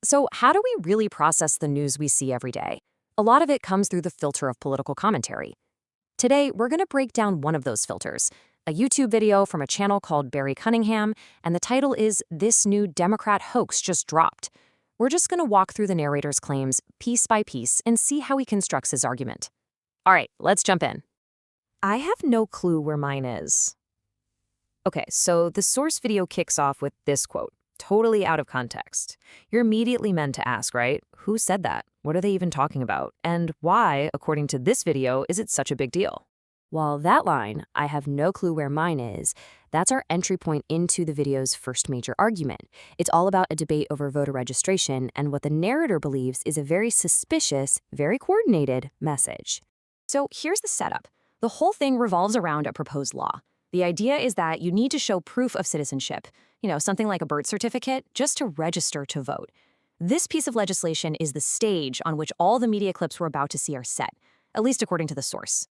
So, how do we really process the news we see every day? A lot of it comes through the filter of political commentary. Today, we're going to break down one of those filters, a YouTube video from a channel called Barry Cunningham, and the title is This New Democrat Hoax Just Dropped. We're just going to walk through the narrator's claims piece by piece and see how he constructs his argument. All right, let's jump in. I have no clue where mine is. Okay, so the source video kicks off with this quote, totally out of context. You're immediately meant to ask, right? Who said that? What are they even talking about? And why, according to this video, is it such a big deal? While that line, I have no clue where mine is, that's our entry point into the video's first major argument. It's all about a debate over voter registration and what the narrator believes is a very suspicious, very coordinated message. So here's the setup. The whole thing revolves around a proposed law. The idea is that you need to show proof of citizenship, something like a birth certificate, just to register to vote. This piece of legislation is the stage on which all the media clips we're about to see are set, at least according to the source.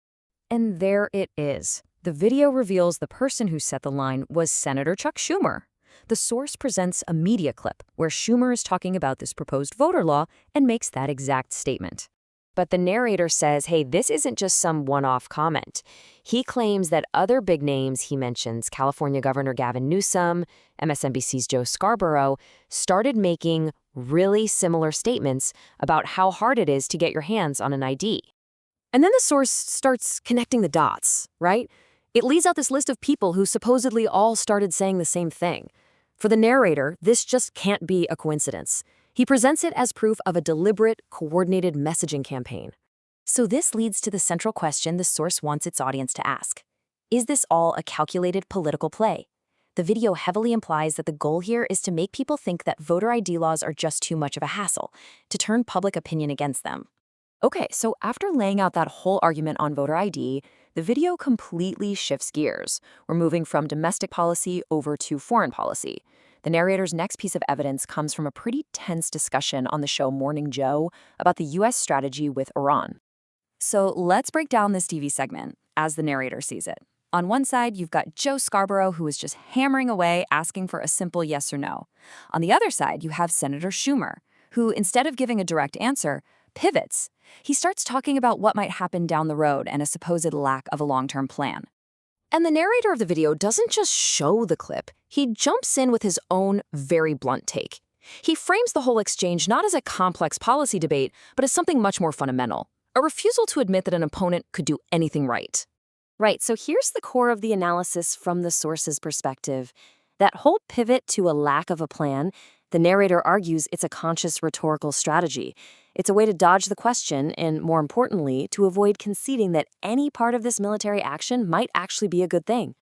And there it is. The video reveals the person who set the line was Senator Chuck Schumer. The source presents a media clip where Schumer is talking about this proposed voter law and makes that exact statement. But the narrator says, hey, this isn't just some one-off comment. He claims that other big names he mentions, California Governor Gavin Newsom, MSNBC's Joe Scarborough, started making really similar statements about how hard it is to get your hands on an ID. And then the source starts connecting the dots, right? It leads out this list of people who supposedly all started saying the same thing. For the narrator, this just can't be a coincidence. He presents it as proof of a deliberate, coordinated messaging campaign. So this leads to the central question the source wants its audience to ask. Is this all a calculated political play? The video heavily implies that the goal here is to make people think that voter ID laws are just too much of a hassle, to turn public opinion against them. Okay, so after laying out that whole argument on voter ID, the video completely shifts gears. We're moving from domestic policy over to foreign policy. The narrator's next piece of evidence comes from a pretty tense discussion on the show Morning Joe about the U.S. strategy with Iran. So let's break down this TV segment as the narrator sees it. On one side, you've got Joe Scarborough, who is just hammering away, asking for a simple yes or no. On the other side, you have Senator Schumer, who, instead of giving a direct answer, pivots. He starts talking about what might happen down the road and a supposed lack of a long-term plan. And the narrator of the video doesn't just show the clip, he jumps in with his own very blunt take. He frames the whole exchange not as a complex policy debate, but as something much more fundamental, a refusal to admit that an opponent could do anything right. Right, so here's the core of the analysis from the source's perspective. That whole pivot to a lack of a plan, the narrator argues it's a conscious rhetorical strategy. It's a way to dodge the question and, more importantly, to avoid conceding that any part of this military action might actually be a good thing.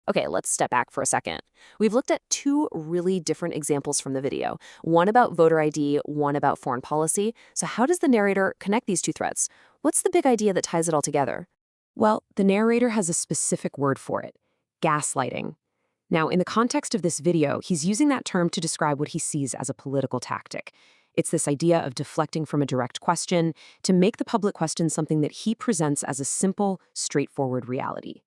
Okay, let's step back for a second. We've looked at two really different examples from the video, one about voter ID, one about foreign policy. So how does the narrator connect these two threads? What's the big idea that ties it all together? Well, the narrator has a specific word for it, gaslighting. Now, in the context of this video, he's using that term to describe what he sees as a political tactic. It's this idea of deflecting from a direct question to make the public question something that he presents as a simple, straightforward reality.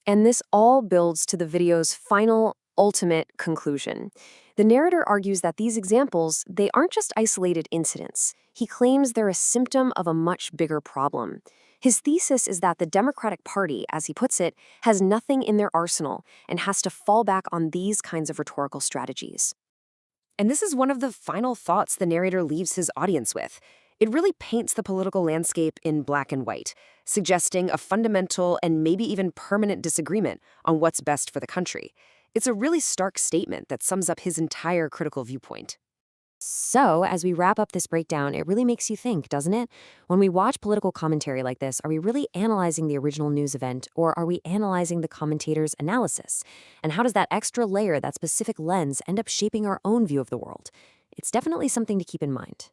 And this all builds to the video's final, ultimate conclusion. The narrator argues that these examples, they aren't just isolated incidents. He claims they're a symptom of a much bigger problem. His thesis is that the Democratic Party, as he puts it, has nothing in their arsenal and has to fall back on these kinds of rhetorical strategies. And this is one of the final thoughts the narrator leaves his audience with. It really paints the political landscape in black and white, suggesting a fundamental and maybe even permanent disagreement on what's best for the country. It's a really stark statement that sums up his entire critical viewpoint. So, as we wrap up this breakdown, it really makes you think, doesn't it? When we watch political commentary like this, are we really analyzing the original news event, or are we analyzing the commentator's analysis? And how does that extra layer, that specific lens, end up shaping our own view of the world? It's definitely something to keep in mind.